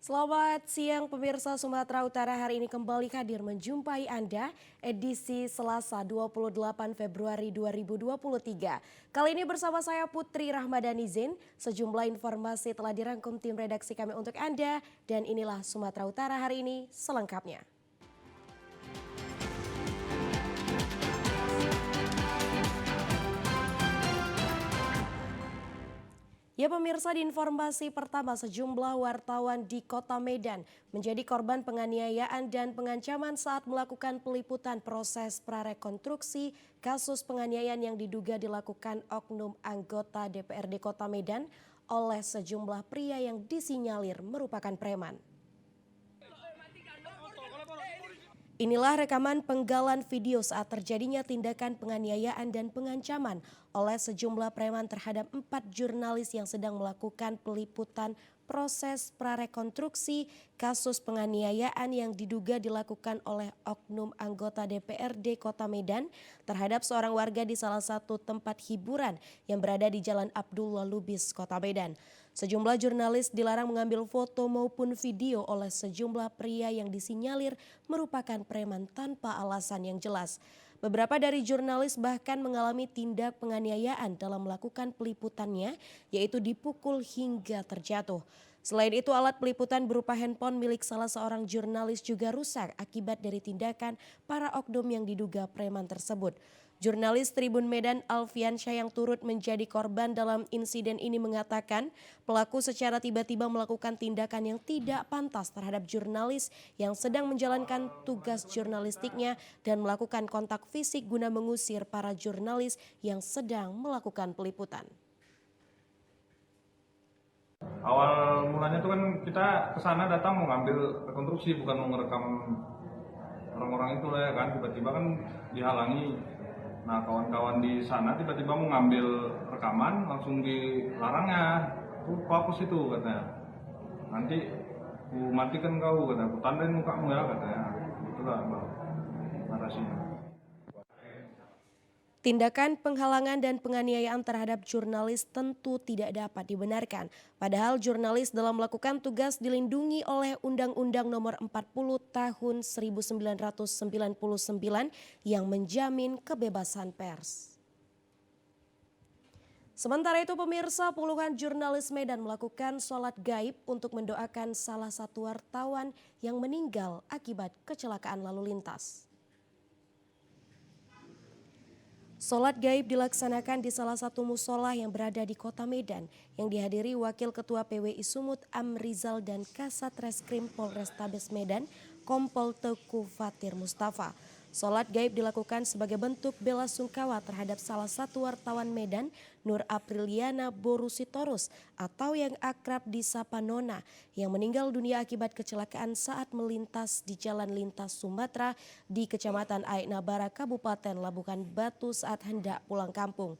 Selamat siang pemirsa Sumatera Utara, hari ini kembali hadir menjumpai Anda edisi Selasa 28 Februari 2023. Kali ini bersama saya Putri Rahmadani Zain, sejumlah informasi telah dirangkum tim redaksi kami untuk Anda dan inilah Sumatera Utara hari ini selengkapnya. Ya pemirsa, di informasi pertama, sejumlah wartawan di Kota Medan menjadi korban penganiayaan dan pengancaman saat melakukan peliputan proses prarekonstruksi kasus penganiayaan yang diduga dilakukan oknum anggota DPRD Kota Medan oleh sejumlah pria yang disinyalir merupakan preman. Inilah rekaman penggalan video saat terjadinya tindakan penganiayaan dan pengancaman oleh sejumlah preman terhadap 4 jurnalis yang sedang melakukan peliputan proses prarekonstruksi kasus penganiayaan yang diduga dilakukan oleh oknum anggota DPRD Kota Medan terhadap seorang warga di salah satu tempat hiburan yang berada di Jalan Abdullah Lubis, Kota Medan. Sejumlah jurnalis dilarang mengambil foto maupun video oleh sejumlah pria yang disinyalir merupakan preman tanpa alasan yang jelas. Beberapa dari jurnalis bahkan mengalami tindak penganiayaan dalam melakukan peliputannya, yaitu dipukul hingga terjatuh. Selain itu, alat peliputan berupa handphone milik salah seorang jurnalis juga rusak akibat dari tindakan para oknum yang diduga preman tersebut. Jurnalis Tribun Medan Alfiansyah yang turut menjadi korban dalam insiden ini mengatakan pelaku secara tiba-tiba melakukan tindakan yang tidak pantas terhadap jurnalis yang sedang menjalankan tugas jurnalistiknya dan melakukan kontak fisik guna mengusir para jurnalis yang sedang melakukan peliputan. Awal mulanya itu kan kita kesana datang mau ngambil rekonstruksi, bukan mau ngerekam orang-orang itu lah ya kan. Tiba-tiba kan dihalangi. Nah kawan-kawan di sana tiba-tiba mau ngambil rekaman, langsung dilarangnya. Tuh hapus itu katanya. Nanti ku matikan kau katanya, ku tandain mukamu ya katanya. Itulah narasinya. Tindakan penghalangan dan penganiayaan terhadap jurnalis tentu tidak dapat dibenarkan. Padahal jurnalis dalam melakukan tugas dilindungi oleh Undang-Undang Nomor 40 Tahun 1999 yang menjamin kebebasan pers. Sementara itu pemirsa, puluhan jurnalis Medan melakukan sholat gaib untuk mendoakan salah satu wartawan yang meninggal akibat kecelakaan lalu lintas. Sholat gaib dilaksanakan di salah satu musola yang berada di Kota Medan yang dihadiri Wakil Ketua PWI Sumut Amrizal dan Kasat Reskrim Polrestabes Medan Kompol Teku Fatir Mustafa. Sholat gaib dilakukan sebagai bentuk bela sungkawa terhadap salah satu wartawan Medan, Nur Apriliana Borusitorus atau yang akrab disapa Nona, yang meninggal dunia akibat kecelakaan saat melintas di Jalan Lintas Sumatera di Kecamatan Aik Nabara, Kabupaten Labuhan Batu saat hendak pulang kampung.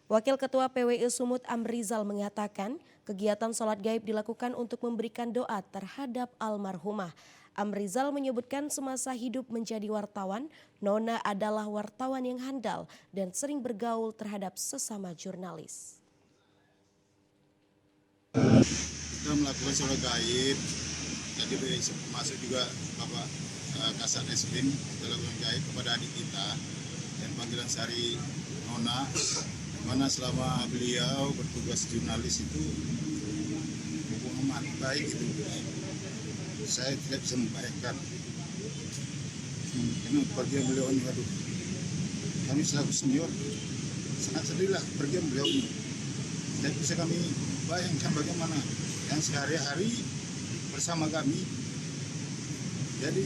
Wakil Ketua PWI Sumut Amrizal mengatakan kegiatan sholat gaib dilakukan untuk memberikan doa terhadap almarhumah. Amrizal menyebutkan semasa hidup menjadi wartawan, Nona adalah wartawan yang handal dan sering bergaul terhadap sesama jurnalis. Kita melakukan sholat gaib, jadi masuk juga Bapak Kasat Reskrim melakukan gaib kepada adik kita dan panggilan sehari Nona, mana selama beliau bertugas jurnalis itu hubungan baik itu. Saya tidak bisa membayangkan karena pergian beliau ini, aduh, kami selaku senior sangat sedih lah pergian beliau ini. Tidak bisa kami bayangkan bagaimana yang sehari-hari bersama kami, jadi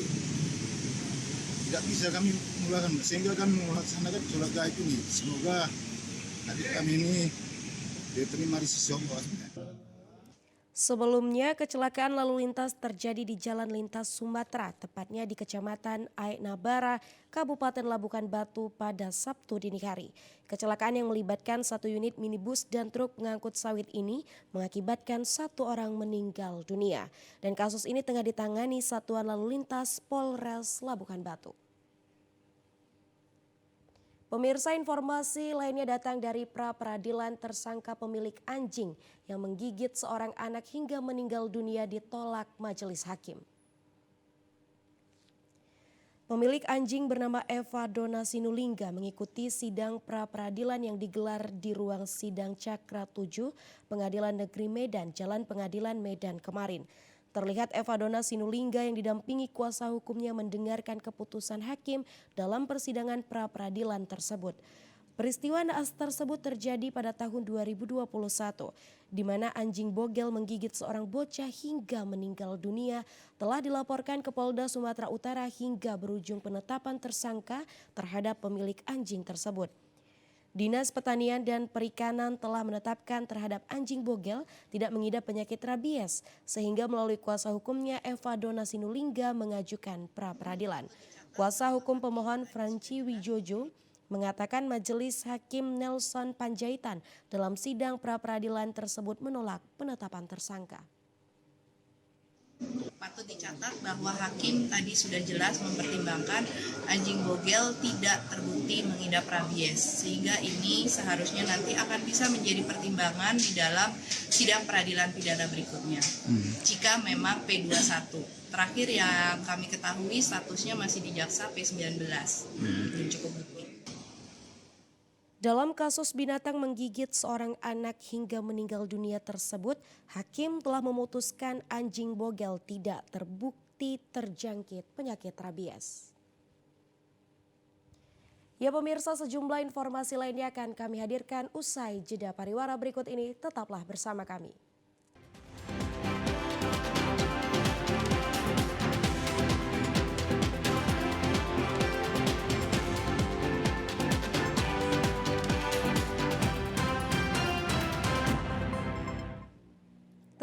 tidak bisa kami mulakan sehingga kami melaksanakan sholat gaib ini. Semoga adik kami ini diterima di sisi Allah. Sebelumnya, kecelakaan lalu lintas terjadi di Jalan Lintas Sumatera, tepatnya di Kecamatan Aik Nabara, Kabupaten Labuhan Batu pada Sabtu dini hari. Kecelakaan yang melibatkan satu unit minibus dan truk pengangkut sawit ini mengakibatkan satu orang meninggal dunia. Dan kasus ini tengah ditangani Satuan Lalu Lintas Polres Labuhan Batu. Pemirsa, informasi lainnya datang dari pra-peradilan tersangka pemilik anjing yang menggigit seorang anak hingga meninggal dunia ditolak majelis hakim. Pemilik anjing bernama Eva Dona Sinulinga mengikuti sidang pra-peradilan yang digelar di ruang sidang Cakra 7, Pengadilan Negeri Medan, Jalan Pengadilan Medan kemarin. Terlihat Eva Dona Sinulinga yang didampingi kuasa hukumnya mendengarkan keputusan hakim dalam persidangan pra-peradilan tersebut. Peristiwa naas tersebut terjadi pada tahun 2021, di mana anjing bogel menggigit seorang bocah hingga meninggal dunia, telah dilaporkan ke Polda Sumatera Utara hingga berujung penetapan tersangka terhadap pemilik anjing tersebut. Dinas Pertanian dan Perikanan telah menetapkan terhadap anjing bogel tidak mengidap penyakit rabies, sehingga melalui kuasa hukumnya Eva Dona Sinulinga mengajukan pra-peradilan. Kuasa hukum pemohon Franci Wijojo mengatakan majelis hakim Nelson Panjaitan dalam sidang pra-peradilan tersebut menolak penetapan tersangka. Patut dicatat bahwa hakim tadi sudah jelas mempertimbangkan anjing bogel tidak terbukti mengidap rabies, sehingga ini seharusnya nanti akan bisa menjadi pertimbangan di dalam sidang peradilan pidana berikutnya. Jika memang P21, terakhir yang kami ketahui statusnya masih di jaksa P19, belum cukup bukti. Dalam kasus binatang menggigit seorang anak hingga meninggal dunia tersebut, hakim telah memutuskan anjing bogel tidak terbukti terjangkit penyakit rabies. Ya pemirsa, sejumlah informasi lainnya akan kami hadirkan usai jeda pariwara berikut ini. Tetaplah bersama kami.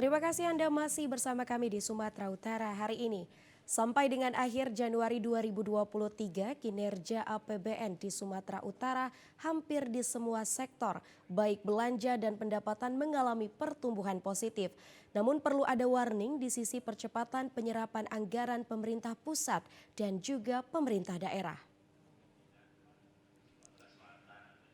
Terima kasih Anda masih bersama kami di Sumatera Utara hari ini. Sampai dengan akhir Januari 2023, kinerja APBN di Sumatera Utara hampir di semua sektor, baik belanja dan pendapatan mengalami pertumbuhan positif. Namun perlu ada warning di sisi percepatan penyerapan anggaran pemerintah pusat dan juga pemerintah daerah.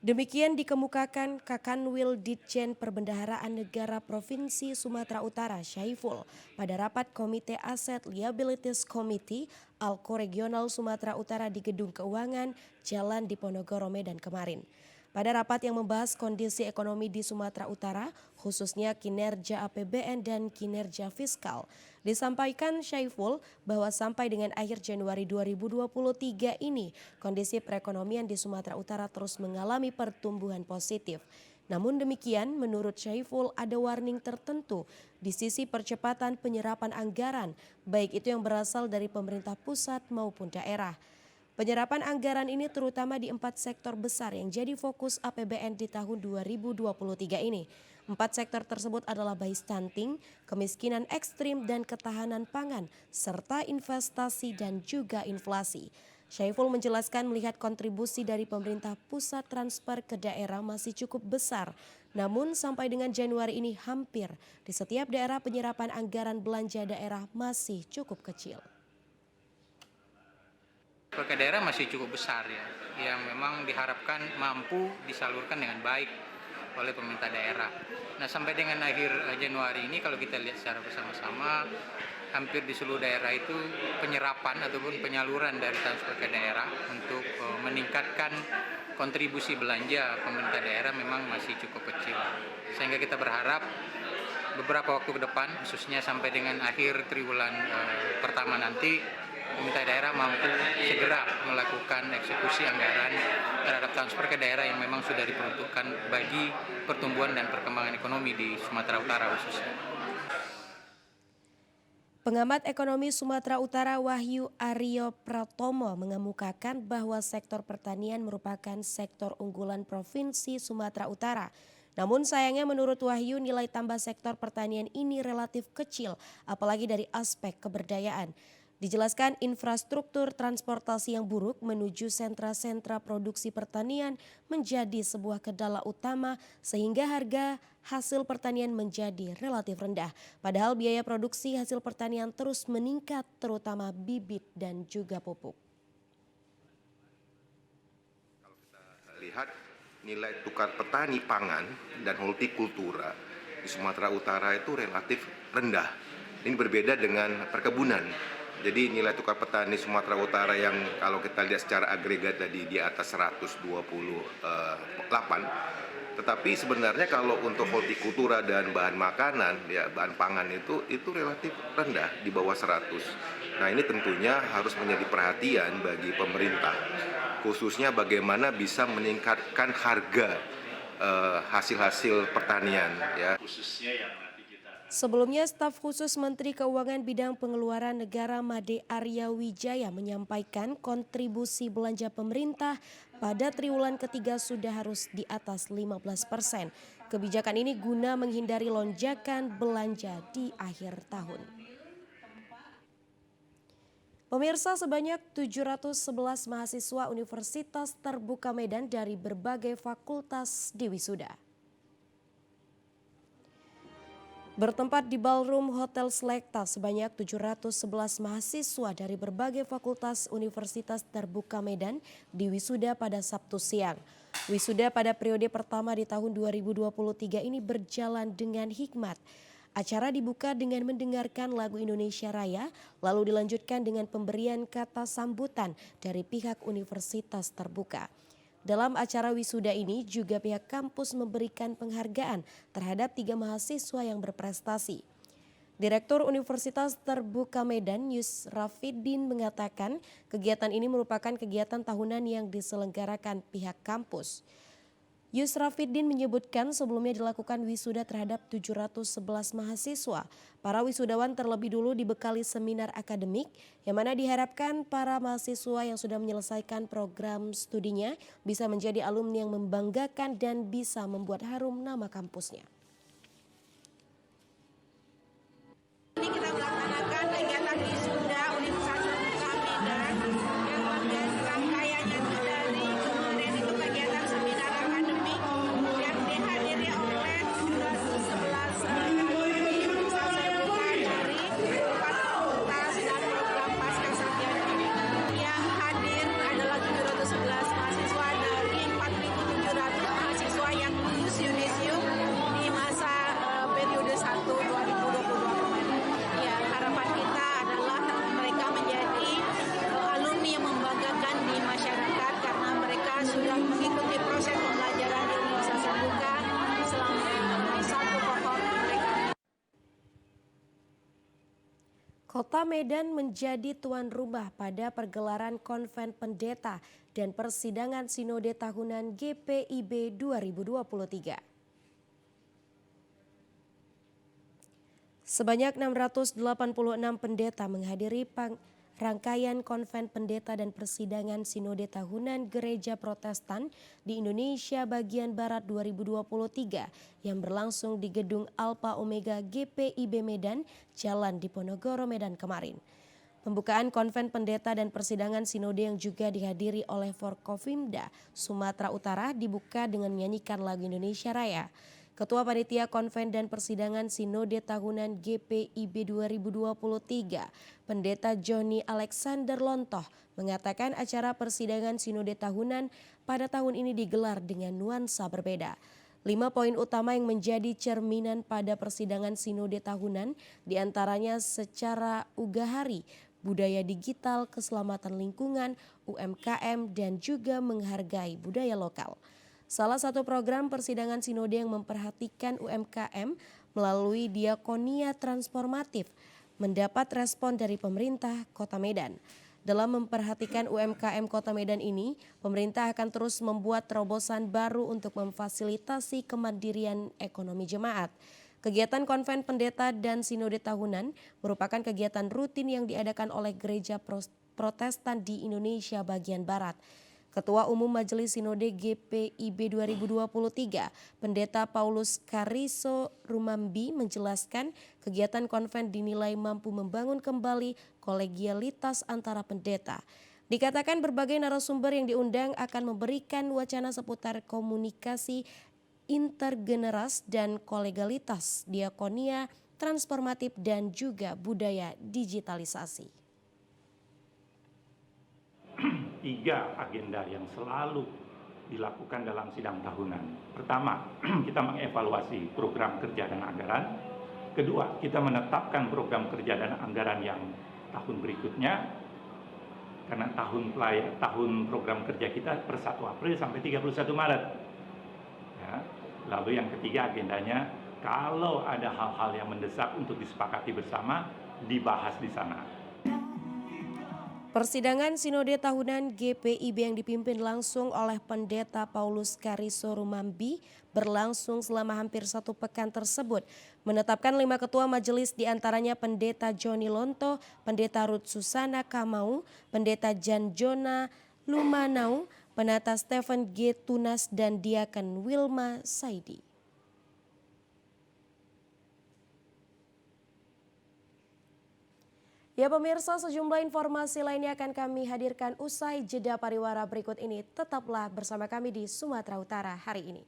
Demikian dikemukakan Kakanwil Ditjen Perbendaharaan Negara Provinsi Sumatera Utara Syaiful pada rapat Komite Aset Liabilities Committee Alko Regional Sumatera Utara di Gedung Keuangan Jalan Diponegoro Medan kemarin. Pada rapat yang membahas kondisi ekonomi di Sumatera Utara, khususnya kinerja APBN dan kinerja fiskal, disampaikan Syaiful bahwa sampai dengan akhir Januari 2023 ini, kondisi perekonomian di Sumatera Utara terus mengalami pertumbuhan positif. Namun demikian, menurut Syaiful ada warning tertentu di sisi percepatan penyerapan anggaran, baik itu yang berasal dari pemerintah pusat maupun daerah. Penyerapan anggaran ini terutama di 4 sektor besar yang jadi fokus APBN di tahun 2023 ini. 4 sektor tersebut adalah bayi stunting, kemiskinan ekstrim dan ketahanan pangan, serta investasi dan juga inflasi. Syaiful menjelaskan melihat kontribusi dari pemerintah pusat transfer ke daerah masih cukup besar. Namun sampai dengan Januari ini hampir di setiap daerah penyerapan anggaran belanja daerah masih cukup kecil. Ke daerah masih cukup besar ya, yang memang diharapkan mampu disalurkan dengan baik oleh pemerintah daerah. Nah sampai dengan akhir Januari ini kalau kita lihat secara bersama-sama, hampir di seluruh daerah itu penyerapan ataupun penyaluran dari transfer ke daerah untuk meningkatkan kontribusi belanja pemerintah daerah memang masih cukup kecil. Sehingga kita berharap beberapa waktu ke depan, khususnya sampai dengan akhir triwulan pertama nanti, pemerintah daerah mampu segera melakukan eksekusi anggaran terhadap transfer ke daerah yang memang sudah diperuntukkan bagi pertumbuhan dan perkembangan ekonomi di Sumatera Utara khususnya. Pengamat ekonomi Sumatera Utara Wahyu Aryo Pratomo mengemukakan bahwa sektor pertanian merupakan sektor unggulan Provinsi Sumatera Utara. Namun sayangnya menurut Wahyu nilai tambah sektor pertanian ini relatif kecil, apalagi dari aspek keberdayaan. Dijelaskan infrastruktur transportasi yang buruk menuju sentra-sentra produksi pertanian menjadi sebuah kendala utama sehingga harga hasil pertanian menjadi relatif rendah. Padahal biaya produksi hasil pertanian terus meningkat terutama bibit dan juga pupuk. Kalau kita melihat nilai tukar petani pangan dan hortikultura di Sumatera Utara itu relatif rendah. Ini berbeda dengan perkebunan. Jadi nilai tukar petani Sumatera Utara yang kalau kita lihat secara agregat tadi di atas 128, tetapi sebenarnya kalau untuk hortikultura dan bahan makanan, ya bahan pangan itu relatif rendah di bawah 100. Nah ini tentunya harus menjadi perhatian bagi pemerintah, khususnya bagaimana bisa meningkatkan harga hasil-hasil pertanian. Ya. Sebelumnya, staf khusus Menteri Keuangan bidang pengeluaran negara Made Arya Wijaya menyampaikan kontribusi belanja pemerintah pada triwulan ketiga sudah harus di atas 15%. Kebijakan ini guna menghindari lonjakan belanja di akhir tahun. Pemirsa, sebanyak 711 mahasiswa Universitas Terbuka Medan dari berbagai fakultas diwisuda. Bertempat di ballroom Hotel Selekta, sebanyak 711 mahasiswa dari berbagai fakultas Universitas Terbuka Medan diwisuda pada Sabtu siang. Wisuda pada periode pertama di tahun 2023 ini berjalan dengan hikmat. Acara dibuka dengan mendengarkan lagu Indonesia Raya, lalu dilanjutkan dengan pemberian kata sambutan dari pihak Universitas Terbuka. Dalam acara wisuda ini juga pihak kampus memberikan penghargaan terhadap 3 mahasiswa yang berprestasi. Direktur Universitas Terbuka Medan, Yusrafiddin, mengatakan kegiatan ini merupakan kegiatan tahunan yang diselenggarakan pihak kampus. Yusrafiddin menyebutkan sebelumnya dilakukan wisuda terhadap 711 mahasiswa. Para wisudawan terlebih dulu dibekali seminar akademik yang mana diharapkan para mahasiswa yang sudah menyelesaikan program studinya bisa menjadi alumni yang membanggakan dan bisa membuat harum nama kampusnya. Ini kita melaksanakan kegiatan wisuda Universitas Terbuka Medan yang pada rangkaiannya itu dari kemarin itu kegiatan seminar akademik yang dihadiri oleh 711 alumni Universitas Terbuka dari 4 fakultas dan program pasca sarjana. Yang hadir adalah 711 mahasiswa dari 4.700 mahasiswa yang lulus yudisium di masa periode 1 2022 kemarin. Ya, harapan kita adalah mereka menjadi alumni yang membanggakan di masyarakat karena mereka sudah mengikuti proses pembelajaran di Universitas Terbuka selama 1 kohort mereka. Kota Medan menjadi tuan rumah pada pergelaran Konven Pendeta dan persidangan Sinode Tahunan GPIB 2023. Sebanyak 686 pendeta menghadiri rangkaian Konven Pendeta dan persidangan Sinode Tahunan Gereja Protestan di Indonesia bagian Barat 2023 yang berlangsung di Gedung Alpha Omega GPIB Medan, Jalan Diponegoro, Medan kemarin. Pembukaan Konven Pendeta dan persidangan Sinode yang juga dihadiri oleh Forkopimda Sumatera Utara dibuka dengan menyanyikan lagu Indonesia Raya. Ketua Panitia Konven dan Persidangan Sinode Tahunan GPIB 2023, Pendeta Johnny Alexander Lontoh, mengatakan acara persidangan Sinode Tahunan pada tahun ini digelar dengan nuansa berbeda. 5 poin utama yang menjadi cerminan pada persidangan Sinode Tahunan diantaranya secara ugahari, budaya digital, keselamatan lingkungan, UMKM, dan juga menghargai budaya lokal. Salah satu program persidangan Sinode yang memperhatikan UMKM melalui diakonia transformatif mendapat respon dari pemerintah Kota Medan. Dalam memperhatikan UMKM Kota Medan ini, pemerintah akan terus membuat terobosan baru untuk memfasilitasi kemandirian ekonomi jemaat. Kegiatan Konven Pendeta dan Sinode Tahunan merupakan kegiatan rutin yang diadakan oleh Gereja Protestan di Indonesia bagian Barat. Ketua Umum Majelis Sinode GPIB 2023, Pendeta Paulus Kariso Rumambi menjelaskan kegiatan konven dinilai mampu membangun kembali kolegialitas antara pendeta. Dikatakan berbagai narasumber yang diundang akan memberikan wacana seputar komunikasi intergeneras dan kolegialitas, diakonia, transformatif dan juga budaya digitalisasi. 3 agenda yang selalu dilakukan dalam sidang tahunan. Pertama, kita mengevaluasi program kerja dan anggaran. Kedua, kita menetapkan program kerja dan anggaran yang tahun berikutnya, karena tahun program kerja kita per 1 April sampai 31 Maret. Ya. Lalu yang ketiga agendanya, kalau ada hal-hal yang mendesak untuk disepakati bersama, dibahas di sana. Persidangan Sinode Tahunan GPIB yang dipimpin langsung oleh Pendeta Paulus Kariso Rumambi berlangsung selama hampir 1 pekan tersebut. Menetapkan 5 ketua majelis diantaranya Pendeta Joni Lonto, Pendeta Ruth Susana Kamau, Pendeta Jan Jona Lumanau, Pendeta Stephen G. Tunas, dan Diaken Wilma Saidi. Ya pemirsa, sejumlah informasi lainnya akan kami hadirkan usai jeda pariwara berikut ini. Tetaplah bersama kami di Sumatera Utara hari ini.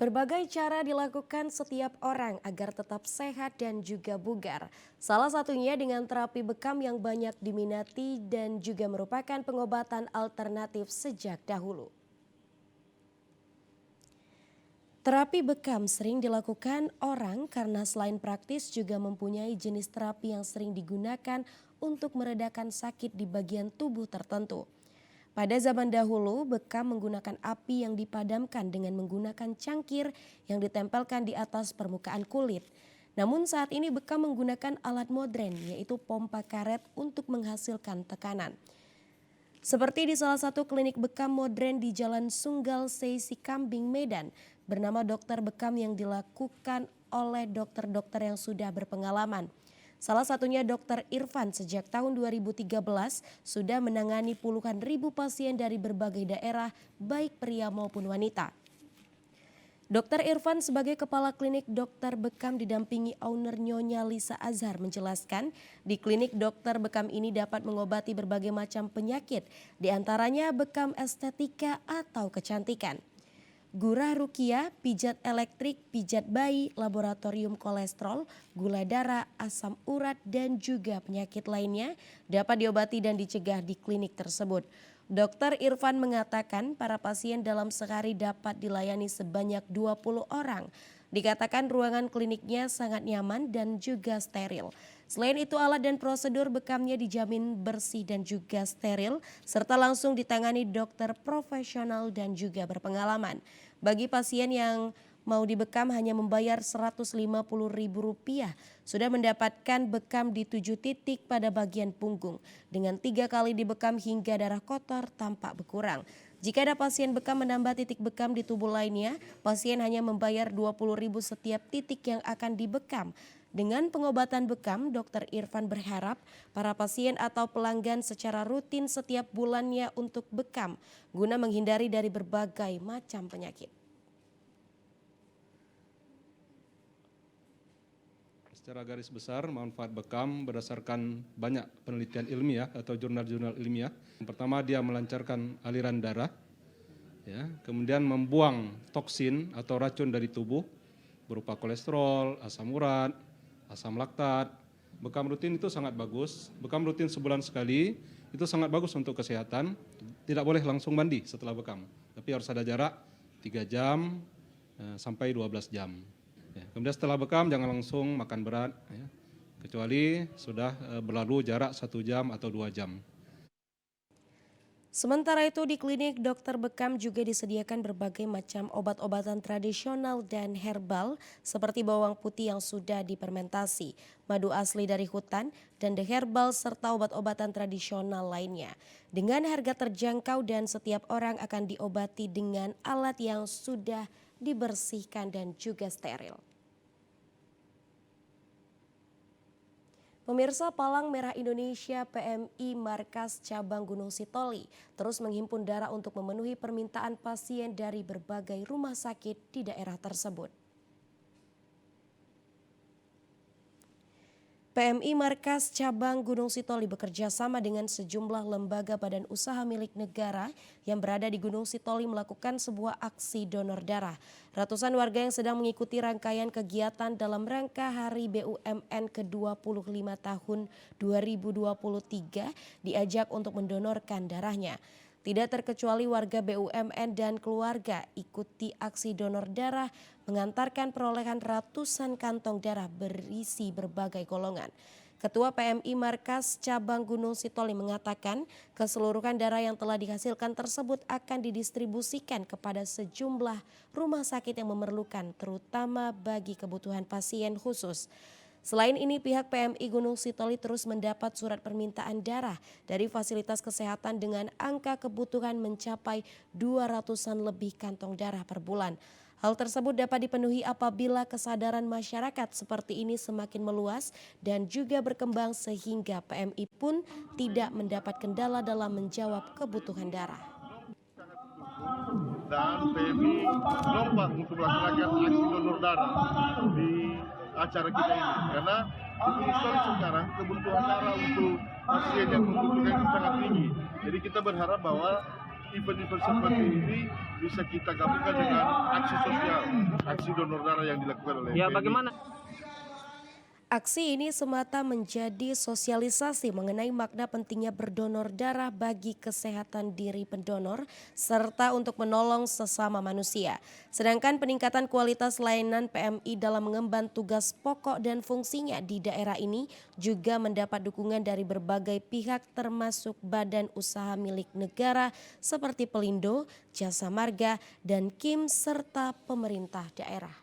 Berbagai cara dilakukan setiap orang agar tetap sehat dan juga bugar. Salah satunya dengan terapi bekam yang banyak diminati dan juga merupakan pengobatan alternatif sejak dahulu. Terapi bekam sering dilakukan orang karena selain praktis juga mempunyai jenis terapi yang sering digunakan untuk meredakan sakit di bagian tubuh tertentu. Pada zaman dahulu, bekam menggunakan api yang dipadamkan dengan menggunakan cangkir yang ditempelkan di atas permukaan kulit. Namun saat ini bekam menggunakan alat modern, yaitu pompa karet untuk menghasilkan tekanan. Seperti di salah satu klinik bekam modern di Jalan Sunggal Seisi Kambing, Medan, bernama dokter bekam yang dilakukan oleh dokter-dokter yang sudah berpengalaman. Salah satunya Dr. Irfan sejak tahun 2013 sudah menangani puluhan ribu pasien dari berbagai daerah, baik pria maupun wanita. Dr. Irfan sebagai kepala klinik dokter bekam didampingi owner Nyonya Lisa Azhar menjelaskan, di klinik dokter bekam ini dapat mengobati berbagai macam penyakit, diantaranya bekam estetika atau kecantikan. Gurah rukiah, pijat elektrik, pijat bayi, laboratorium kolesterol, gula darah, asam urat, dan juga penyakit lainnya dapat diobati dan dicegah di klinik tersebut. Dr. Irfan mengatakan para pasien dalam sehari dapat dilayani sebanyak 20 orang. Dikatakan ruangan kliniknya sangat nyaman dan juga steril. Selain itu alat dan prosedur bekamnya dijamin bersih dan juga steril serta langsung ditangani dokter profesional dan juga berpengalaman. Bagi pasien yang mau dibekam hanya membayar Rp150.000, sudah mendapatkan bekam di 7 titik pada bagian punggung dengan 3 kali dibekam hingga darah kotor tampak berkurang. Jika ada pasien bekam menambah titik bekam di tubuh lainnya, pasien hanya membayar Rp20.000 setiap titik yang akan dibekam. Dengan pengobatan bekam, Dr. Irfan berharap para pasien atau pelanggan secara rutin setiap bulannya untuk bekam, guna menghindari dari berbagai macam penyakit. Secara garis besar, manfaat bekam berdasarkan banyak penelitian ilmiah atau jurnal-jurnal ilmiah. Yang pertama, dia melancarkan aliran darah, ya, kemudian membuang toksin atau racun dari tubuh berupa kolesterol, asam urat, asam laktat. Bekam rutin itu sangat bagus. Bekam rutin sebulan sekali itu sangat bagus untuk kesehatan. Tidak boleh langsung mandi setelah bekam, tapi harus ada jarak 3 jam sampai 12 jam. Ya, kemudian setelah bekam jangan langsung makan berat, ya, kecuali sudah berlalu jarak 1 jam atau 2 jam. Sementara itu di klinik dokter bekam juga disediakan berbagai macam obat-obatan tradisional dan herbal seperti bawang putih yang sudah difermentasi, madu asli dari hutan, dan the herbal serta obat-obatan tradisional lainnya. Dengan harga terjangkau dan setiap orang akan diobati dengan alat yang sudah dibersihkan dan juga steril. Pemirsa, Palang Merah Indonesia PMI Markas Cabang Gunung Sitoli terus menghimpun darah untuk memenuhi permintaan pasien dari berbagai rumah sakit di daerah tersebut. PMI Markas Cabang Gunung Sitoli bekerja sama dengan sejumlah lembaga badan usaha milik negara yang berada di Gunung Sitoli melakukan sebuah aksi donor darah. Ratusan warga yang sedang mengikuti rangkaian kegiatan dalam rangka Hari BUMN ke-25 tahun 2023 diajak untuk mendonorkan darahnya. Tidak terkecuali warga BUMN dan keluarga ikuti aksi donor darah mengantarkan perolehan ratusan kantong darah berisi berbagai golongan. Ketua PMI Markas Cabang Gunung Sitoli mengatakan keseluruhan darah yang telah dihasilkan tersebut akan didistribusikan kepada sejumlah rumah sakit yang memerlukan, terutama bagi kebutuhan pasien khusus. Selain ini, pihak PMI Gunung Sitoli terus mendapat surat permintaan darah dari fasilitas kesehatan dengan angka kebutuhan mencapai 200-an lebih kantong darah per bulan. Hal tersebut dapat dipenuhi apabila kesadaran masyarakat seperti ini semakin meluas dan juga berkembang sehingga PMI pun tidak mendapat kendala dalam menjawab kebutuhan darah. Dan PMI lomba untuk melaksanakan aksi donor darah di acara kita ini karena Gunung Sitoli sekarang kebutuhan darah untuk pasien yang membutuhkan itu sangat tinggi. Jadi kita berharap bahwa event-event seperti ini bisa kita gabungkan dengan aksi sosial, aksi donor darah yang dilakukan oleh PMI. Bagaimana? Aksi ini semata menjadi sosialisasi mengenai makna pentingnya berdonor darah bagi kesehatan diri pendonor serta untuk menolong sesama manusia. Sedangkan peningkatan kualitas layanan PMI dalam mengemban tugas pokok dan fungsinya di daerah ini juga mendapat dukungan dari berbagai pihak termasuk badan usaha milik negara seperti Pelindo, Jasa Marga, dan KIM serta pemerintah daerah.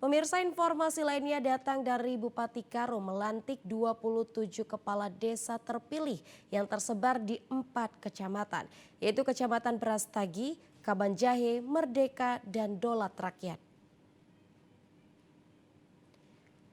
Pemirsa, informasi lainnya datang dari Bupati Karo melantik 27 kepala desa terpilih yang tersebar di 4 kecamatan, yaitu Kecamatan Brastagi, Kabanjahe, Merdeka, dan Dolat Rakyat.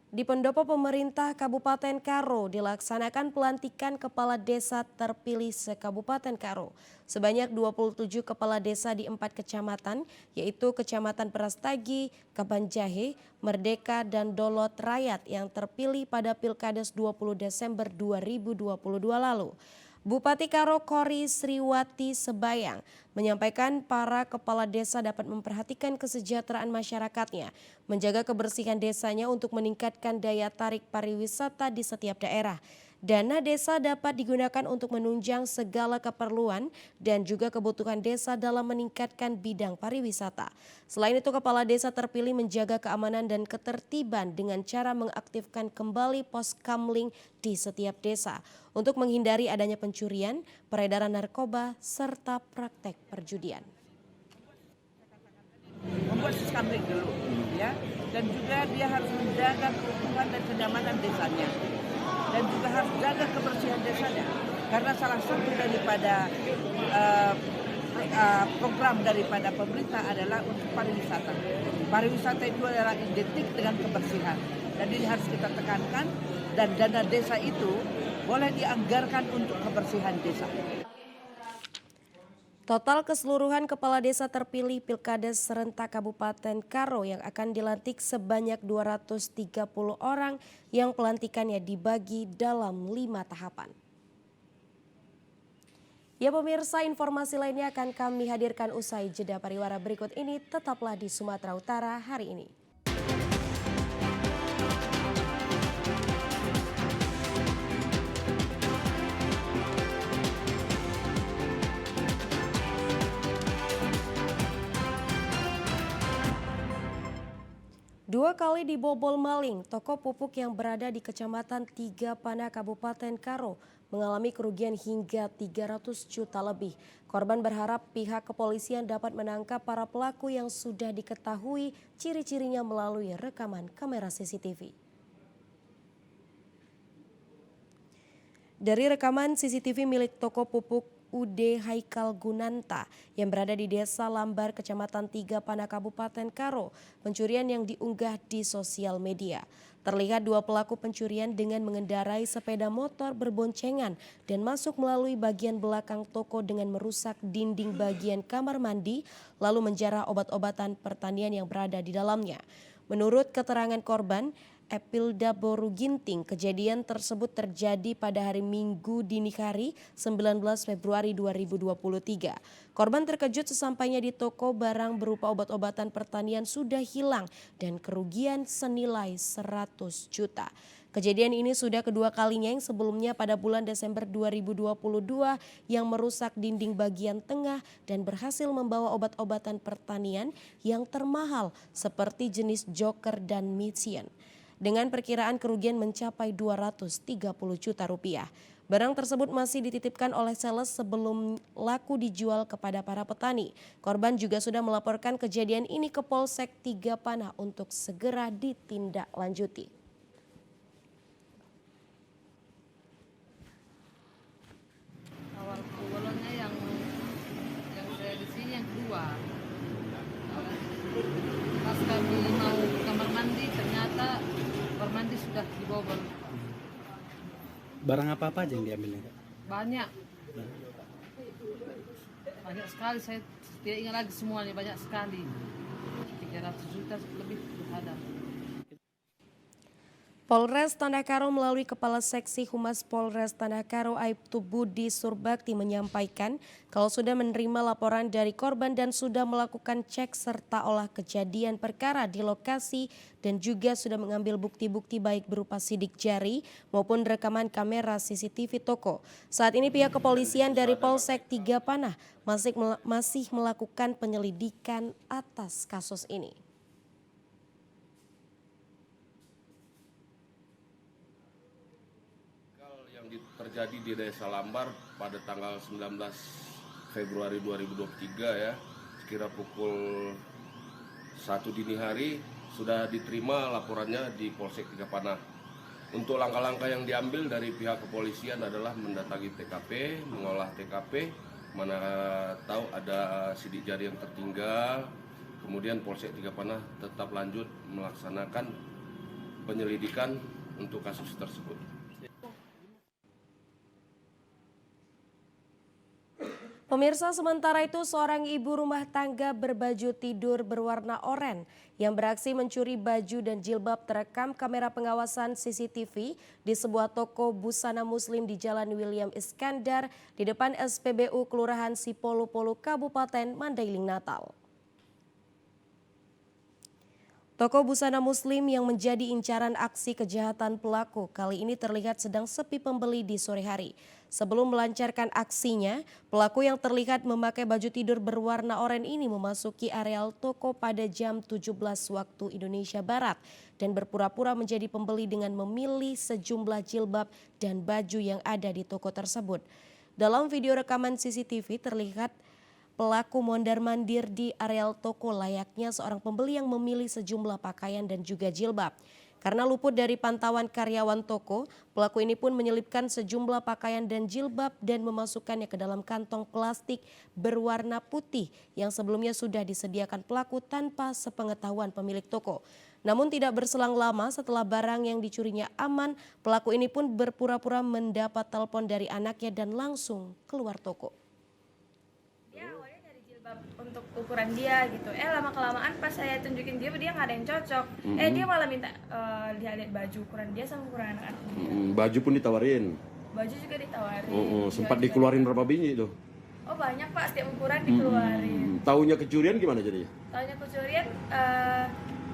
Di pendopo pemerintah Kabupaten Karo dilaksanakan pelantikan kepala desa terpilih se-Kabupaten Karo. Sebanyak 27 kepala desa di 4 kecamatan, yaitu Kecamatan Brastagi, Kabanjahe, Merdeka, dan Dolot Rakyat yang terpilih pada Pilkades 20 Desember 2022 lalu. Bupati Karo Kori Sriwati Sebayang menyampaikan para kepala desa dapat memperhatikan kesejahteraan masyarakatnya, menjaga kebersihan desanya untuk meningkatkan daya tarik pariwisata di setiap daerah. Dana desa dapat digunakan untuk menunjang segala keperluan dan juga kebutuhan desa dalam meningkatkan bidang pariwisata. Selain itu, kepala desa terpilih menjaga keamanan dan ketertiban dengan cara mengaktifkan kembali pos kamling di setiap desa untuk menghindari adanya pencurian, peredaran narkoba, serta praktek perjudian. Membuat kamling dulu, ya, dan juga dia harus menjaga keutuhan dan kenyamanan desanya. Dan juga harus jaga kebersihan desanya, karena salah satu daripada program daripada pemerintah adalah untuk pariwisata. Pariwisata itu adalah identik dengan kebersihan, jadi harus kita tekankan dan dana desa itu boleh dianggarkan untuk kebersihan desa. Total keseluruhan kepala desa terpilih Pilkades serentak Kabupaten Karo yang akan dilantik sebanyak 230 orang yang pelantikannya dibagi dalam 5 tahapan. Ya pemirsa, informasi lainnya akan kami hadirkan usai jeda pariwara berikut ini. Tetaplah di Sumatera Utara hari ini. Dua kali dibobol maling, toko pupuk yang berada di Kecamatan Tiga Pana, Kabupaten Karo mengalami kerugian hingga 300 juta lebih. Korban berharap pihak kepolisian dapat menangkap para pelaku yang sudah diketahui ciri-cirinya melalui rekaman kamera CCTV. Dari rekaman CCTV milik toko pupuk UD Haikal Gunanta yang berada di Desa Lambar, Kecamatan Tiga Pana, Kabupaten Karo, pencurian yang diunggah di sosial media. Terlihat dua pelaku pencurian dengan mengendarai sepeda motor berboncengan dan masuk melalui bagian belakang toko dengan merusak dinding bagian kamar mandi, lalu menjarah obat-obatan pertanian yang berada di dalamnya. Menurut keterangan korban, Epilda Boru Ginting, kejadian tersebut terjadi pada hari Minggu dini hari 19 Februari 2023. Korban terkejut sesampainya di toko, barang berupa obat-obatan pertanian sudah hilang dan kerugian senilai 100 juta. Kejadian ini sudah kedua kalinya, yang sebelumnya pada bulan Desember 2022 yang merusak dinding bagian tengah dan berhasil membawa obat-obatan pertanian yang termahal seperti jenis Joker dan Mitsion. Dengan perkiraan kerugian mencapai 230 juta rupiah. Barang tersebut masih dititipkan oleh sales sebelum laku dijual kepada para petani. Korban juga sudah melaporkan kejadian ini ke Polsek Tiga Panah untuk segera ditindaklanjuti. Awal pukulannya yang saya di sini yang kedua. Pas kami mau ke kamar mandi, ternyata kamar mandi sudah dibobol. Barang apa aja yang diambilnya? Banyak. Banyak sekali, saya tidak ingat lagi semuanya, banyak sekali. 300 juta lebih ada. Polres Tandakaro melalui Kepala Seksi Humas Polres Tandakaro Aibtu Budi Surbakti menyampaikan kalau sudah menerima laporan dari korban dan sudah melakukan cek serta olah kejadian perkara di lokasi dan juga sudah mengambil bukti-bukti baik berupa sidik jari maupun rekaman kamera CCTV toko. Saat ini pihak kepolisian dari Polsek Tiga Panah masih melakukan penyelidikan atas kasus ini. Terjadi di Desa Lambar pada tanggal 19 Februari 2023 ya, sekira pukul 1 dini hari sudah diterima laporannya di Polsek Tiga Panah. Untuk langkah-langkah yang diambil dari pihak kepolisian adalah mendatangi TKP, mengolah TKP, mana tahu ada sidik jari yang tertinggal. Kemudian Polsek Tiga Panah tetap lanjut melaksanakan penyelidikan untuk kasus tersebut. Pemirsa, sementara itu seorang ibu rumah tangga berbaju tidur berwarna oranye yang beraksi mencuri baju dan jilbab terekam kamera pengawasan CCTV di sebuah toko busana muslim di Jalan William Iskandar di depan SPBU Kelurahan Sipolo-Polo, Kabupaten Mandailing, Natal. Toko busana muslim yang menjadi incaran aksi kejahatan pelaku kali ini terlihat sedang sepi pembeli di sore hari. Sebelum melancarkan aksinya, pelaku yang terlihat memakai baju tidur berwarna oranye ini memasuki areal toko pada jam 17 waktu Indonesia Barat dan berpura-pura menjadi pembeli dengan memilih sejumlah jilbab dan baju yang ada di toko tersebut. Dalam video rekaman CCTV terlihat pelaku mondar-mandir di areal toko layaknya seorang pembeli yang memilih sejumlah pakaian dan juga jilbab. Karena luput dari pantauan karyawan toko, pelaku ini pun menyelipkan sejumlah pakaian dan jilbab dan memasukkannya ke dalam kantong plastik berwarna putih yang sebelumnya sudah disediakan pelaku tanpa sepengetahuan pemilik toko. Namun tidak berselang lama setelah barang yang dicurinya aman, pelaku ini pun berpura-pura mendapat telepon dari anaknya dan langsung keluar toko. Untuk ukuran dia gitu, lama kelamaan pas saya tunjukin dia nggak ada yang cocok, dia malah minta lihat baju ukuran dia sama ukuran anak-anak. Baju pun ditawarin. Baju juga ditawarin. Sempat dikeluarin berapa biji itu? Oh banyak Pak, setiap ukuran dikeluarin. Taunya kecurian gimana jadinya? Taunya kecurian,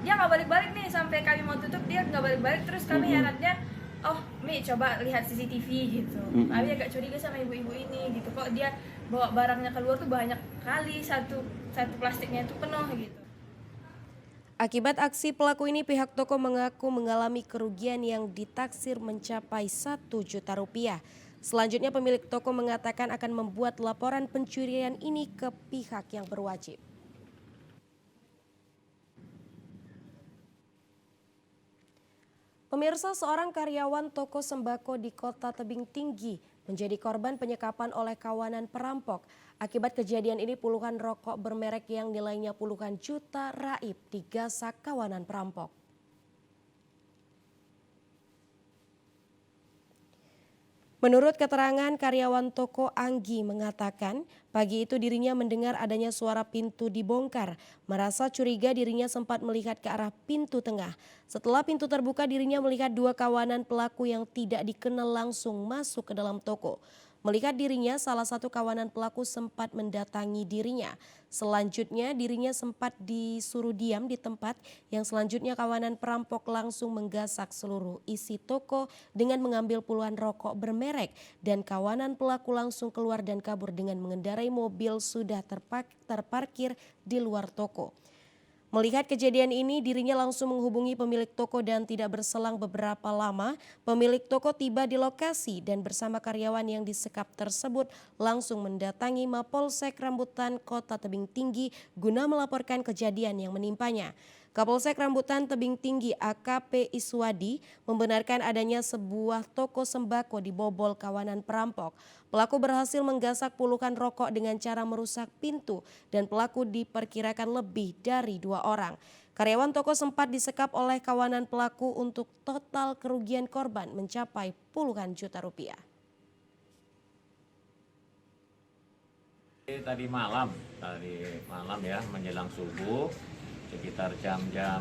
dia nggak balik-balik nih sampai kami mau tutup dia nggak balik-balik, terus kami herannya, oh Mi coba lihat CCTV gitu. Kami agak curiga sama ibu-ibu ini gitu, kok dia bawa barangnya keluar tuh banyak kali, satu plastiknya itu penuh gitu. Akibat aksi pelaku ini, pihak toko mengaku mengalami kerugian yang ditaksir mencapai 1 juta rupiah. Selanjutnya pemilik toko mengatakan akan membuat laporan pencurian ini ke pihak yang berwajib. Pemirsa, seorang karyawan toko sembako di Kota Tebing Tinggi menjadi korban penyekapan oleh kawanan perampok. Akibat kejadian ini puluhan rokok bermerek yang nilainya puluhan juta raib digasak kawanan perampok. Menurut keterangan karyawan toko, Anggi mengatakan pagi itu dirinya mendengar adanya suara pintu dibongkar. Merasa curiga, dirinya sempat melihat ke arah pintu tengah. Setelah pintu terbuka, dirinya melihat dua kawanan pelaku yang tidak dikenal langsung masuk ke dalam toko. Melihat dirinya, salah satu kawanan pelaku sempat mendatangi dirinya. Selanjutnya dirinya sempat disuruh diam di tempat, yang selanjutnya kawanan perampok langsung menggasak seluruh isi toko dengan mengambil puluhan rokok bermerek, dan kawanan pelaku langsung keluar dan kabur dengan mengendarai mobil sudah terparkir di luar toko. Melihat kejadian ini, dirinya langsung menghubungi pemilik toko dan tidak berselang beberapa lama, pemilik toko tiba di lokasi dan bersama karyawan yang disekap tersebut langsung mendatangi Mapolsek Rambutan Kota Tebing Tinggi guna melaporkan kejadian yang menimpanya. Kapolsek Rambutan Tebing Tinggi AKP Iswadi membenarkan adanya sebuah toko sembako dibobol kawanan perampok. Pelaku berhasil menggasak puluhan rokok dengan cara merusak pintu dan pelaku diperkirakan lebih dari 2 orang. Karyawan toko sempat disekap oleh kawanan pelaku untuk total kerugian korban mencapai puluhan juta rupiah. Tadi malam ya menjelang subuh sekitar jam-jam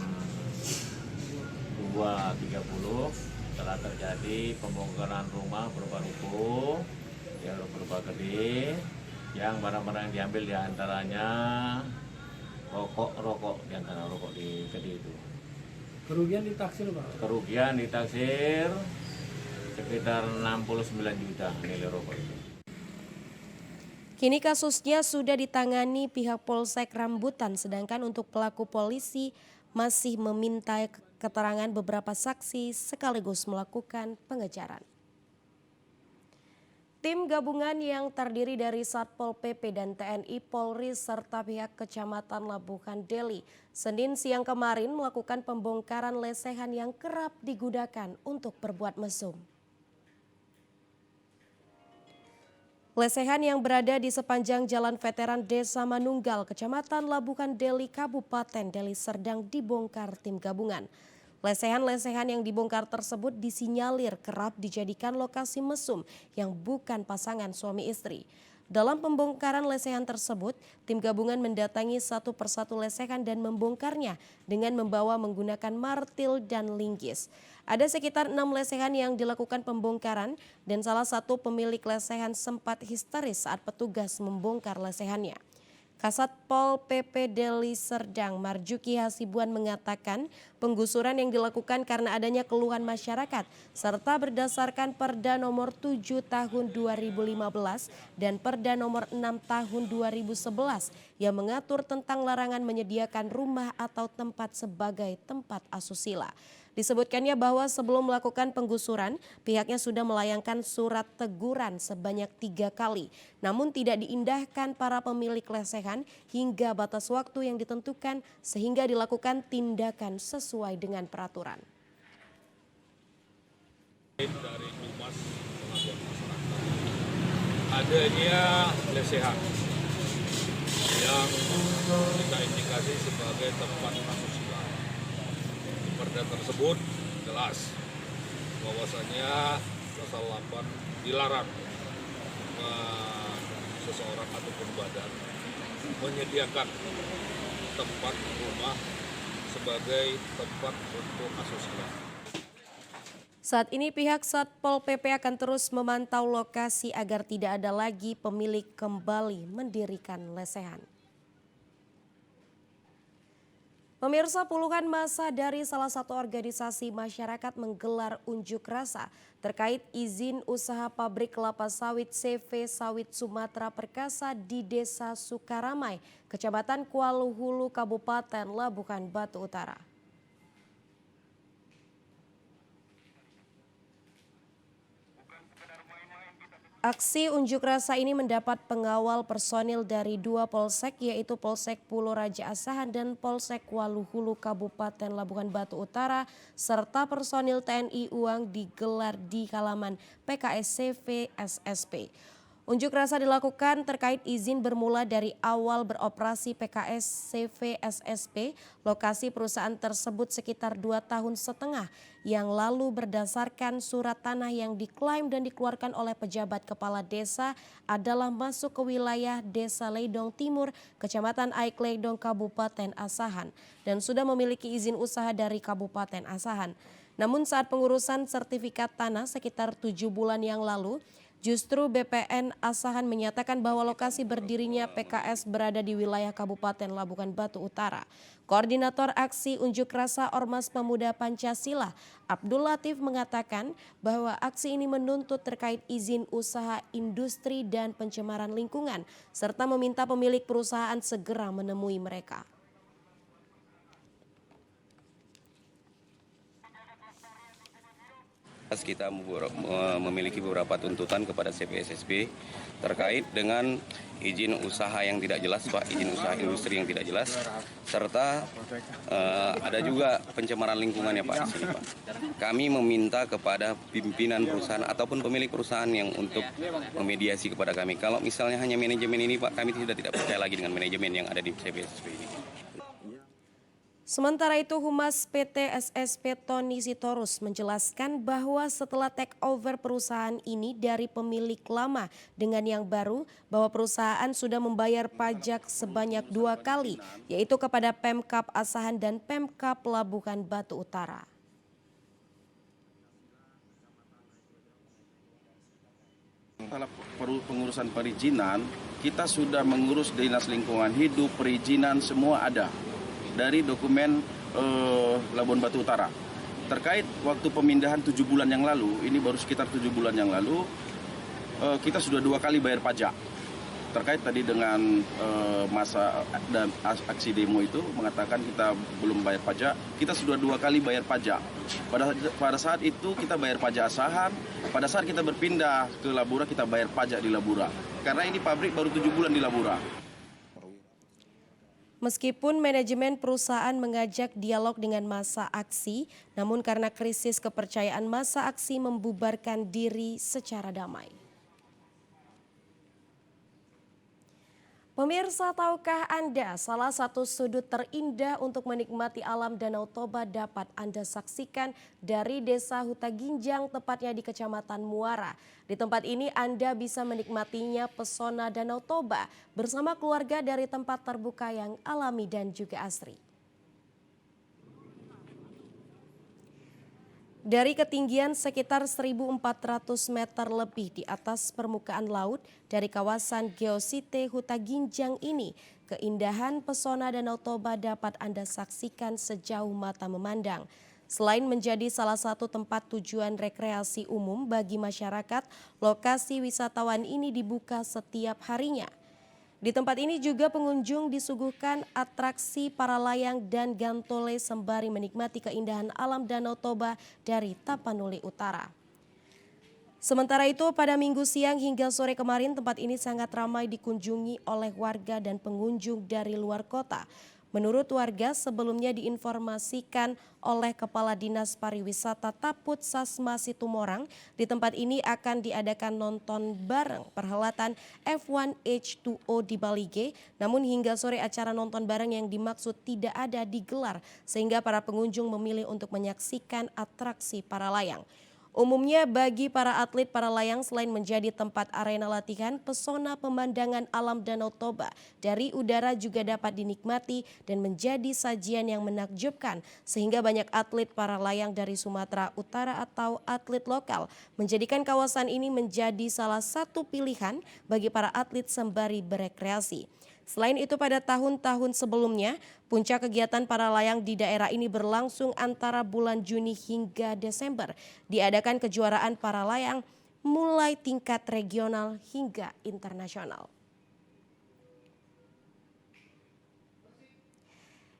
2.30 telah terjadi pembongkaran rumah berupa ruko yang berupa gede, yang barang-barang yang diambil diantaranya rokok di antara rokok di gede itu. Kerugian ditaksir Pak? Kerugian ditaksir sekitar 69 juta nilai rokok itu. Kini kasusnya sudah ditangani pihak Polsek Rambutan, sedangkan untuk pelaku polisi masih meminta keterangan beberapa saksi sekaligus melakukan pengejaran. Tim gabungan yang terdiri dari Satpol PP dan TNI Polri serta pihak Kecamatan Labuhan Deli Senin siang kemarin melakukan pembongkaran lesehan yang kerap digunakan untuk berbuat mesum. Lesehan yang berada di sepanjang Jalan Veteran Desa Manunggal, Kecamatan Labuhan Deli, Kabupaten Deli Serdang dibongkar tim gabungan. Lesehan-lesehan yang dibongkar tersebut disinyalir kerap dijadikan lokasi mesum yang bukan pasangan suami istri. Dalam pembongkaran lesehan tersebut, tim gabungan mendatangi satu persatu lesehan dan membongkarnya dengan membawa menggunakan martil dan linggis. Ada sekitar 6 lesehan yang dilakukan pembongkaran dan salah satu pemilik lesehan sempat histeris saat petugas membongkar lesehannya. Kasatpol PP Deli Serdang Marjuki Hasibuan mengatakan penggusuran yang dilakukan karena adanya keluhan masyarakat serta berdasarkan Perda nomor 7 tahun 2015 dan Perda nomor 6 tahun 2011 yang mengatur tentang larangan menyediakan rumah atau tempat sebagai tempat asusila. Disebutkannya bahwa sebelum melakukan penggusuran, pihaknya sudah melayangkan surat teguran sebanyak 3 kali. Namun tidak diindahkan para pemilik lesehan hingga batas waktu yang ditentukan sehingga dilakukan tindakan sesuai dengan peraturan. Dari Humas Pengaduan Masyarakat, adanya lesehan yang kita indikasi sebagai tempat asusila. Perda tersebut jelas bahwasanya pasal 8 dilarang seseorang ataupun badan menyediakan tempat rumah sebagai tempat untuk asusila. Saat ini pihak Satpol PP akan terus memantau lokasi agar tidak ada lagi pemilik kembali mendirikan lesehan. Pemirsa, puluhan massa dari salah satu organisasi masyarakat menggelar unjuk rasa terkait izin usaha pabrik kelapa sawit CV Sawit Sumatera Perkasa di Desa Sukaramai, Kecamatan Kuala Hulu, Kabupaten Labuhan Batu Utara. Aksi unjuk rasa ini mendapat pengawal personil dari 2 polsek, yaitu Polsek Pulau Raja Asahan dan Polsek Kuala Hulu Kabupaten Labuhan Batu Utara, serta personil TNI UAN digelar di halaman PKS CV SSP. Unjuk rasa dilakukan terkait izin bermula dari awal beroperasi PKS CVSSP. Lokasi perusahaan tersebut sekitar 2,5 tahun yang lalu berdasarkan surat tanah yang diklaim dan dikeluarkan oleh pejabat kepala desa adalah masuk ke wilayah Desa Leidong Timur, Kecamatan Aik Leidong, Kabupaten Asahan, dan sudah memiliki izin usaha dari Kabupaten Asahan. Namun saat pengurusan sertifikat tanah sekitar 7 bulan yang lalu, justru BPN Asahan menyatakan bahwa lokasi berdirinya PKS berada di wilayah Kabupaten Labuhan Batu Utara. Koordinator aksi unjuk rasa Ormas Pemuda Pancasila, Abdul Latif, mengatakan bahwa aksi ini menuntut terkait izin usaha industri dan pencemaran lingkungan, serta meminta pemilik perusahaan segera menemui mereka. Kita memiliki beberapa tuntutan kepada CVSSP terkait dengan izin usaha yang tidak jelas, Pak, izin usaha industri yang tidak jelas, serta ada juga pencemaran lingkungan ya Pak di sini, Pak. Kami meminta kepada pimpinan perusahaan ataupun pemilik perusahaan yang untuk memediasi kepada kami. Kalau misalnya hanya manajemen ini Pak, kami sudah tidak percaya lagi dengan manajemen yang ada di CVSSP ini. Sementara itu, Humas PT SSP Tony Sitorus menjelaskan bahwa setelah take over perusahaan ini dari pemilik lama dengan yang baru, bahwa perusahaan sudah membayar pajak sebanyak 2 kali, yaitu kepada Pemkab Asahan dan Pemkab Labuhan Batu Utara. Setelah pengurusan perizinan, kita sudah mengurus Dinas Lingkungan Hidup, perizinan semua ada dari dokumen Labuhan Batu Utara. Terkait waktu pemindahan 7 bulan yang lalu, ini baru sekitar 7 bulan yang lalu, kita sudah 2 kali bayar pajak. Terkait tadi dengan masa dan aksi demo itu mengatakan kita belum bayar pajak, kita sudah 2 kali bayar pajak. Pada saat itu kita bayar pajak Asahan, pada saat kita berpindah ke Labura kita bayar pajak di Labura. Karena ini pabrik baru 7 bulan di Labura. Meskipun manajemen perusahaan mengajak dialog dengan massa aksi, namun karena krisis kepercayaan massa aksi membubarkan diri secara damai. Pemirsa, tahukah Anda salah satu sudut terindah untuk menikmati alam Danau Toba dapat Anda saksikan dari Desa Hutaginjang, tepatnya di Kecamatan Muara. Di tempat ini Anda bisa menikmatinya pesona Danau Toba bersama keluarga dari tempat terbuka yang alami dan juga asri. Dari ketinggian sekitar 1.400 meter lebih di atas permukaan laut dari kawasan Geosite Hutaginjang ini, keindahan pesona Danau Toba dapat Anda saksikan sejauh mata memandang. Selain menjadi salah satu tempat tujuan rekreasi umum bagi masyarakat, lokasi wisatawan ini dibuka setiap harinya. Di tempat ini juga pengunjung disuguhkan atraksi para layang dan gantole sembari menikmati keindahan alam Danau Toba dari Tapanuli Utara. Sementara itu, pada Minggu siang hingga sore kemarin tempat ini sangat ramai dikunjungi oleh warga dan pengunjung dari luar kota. Menurut warga, sebelumnya diinformasikan oleh Kepala Dinas Pariwisata Taput Sasma Situmorang, di tempat ini akan diadakan nonton bareng perhelatan F1 H2O di Balige, namun hingga sore acara nonton bareng yang dimaksud tidak ada digelar, sehingga para pengunjung memilih untuk menyaksikan atraksi para layang. Umumnya bagi para atlet para layang selain menjadi tempat arena latihan, pesona pemandangan alam Danau Toba dari udara juga dapat dinikmati dan menjadi sajian yang menakjubkan, sehingga banyak atlet para layang dari Sumatera Utara atau atlet lokal menjadikan kawasan ini menjadi salah satu pilihan bagi para atlet sembari berekreasi. Selain itu, pada tahun-tahun sebelumnya, puncak kegiatan para layang di daerah ini berlangsung antara bulan Juni hingga Desember. Diadakan kejuaraan para layang mulai tingkat regional hingga internasional.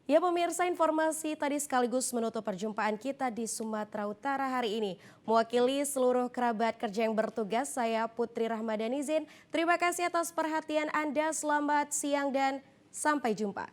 Ya pemirsa, informasi tadi sekaligus menutup perjumpaan kita di Sumatera Utara hari ini. Mewakili seluruh kerabat kerja yang bertugas, saya Putri Rahmadani izin. Terima kasih atas perhatian Anda, selamat siang dan sampai jumpa.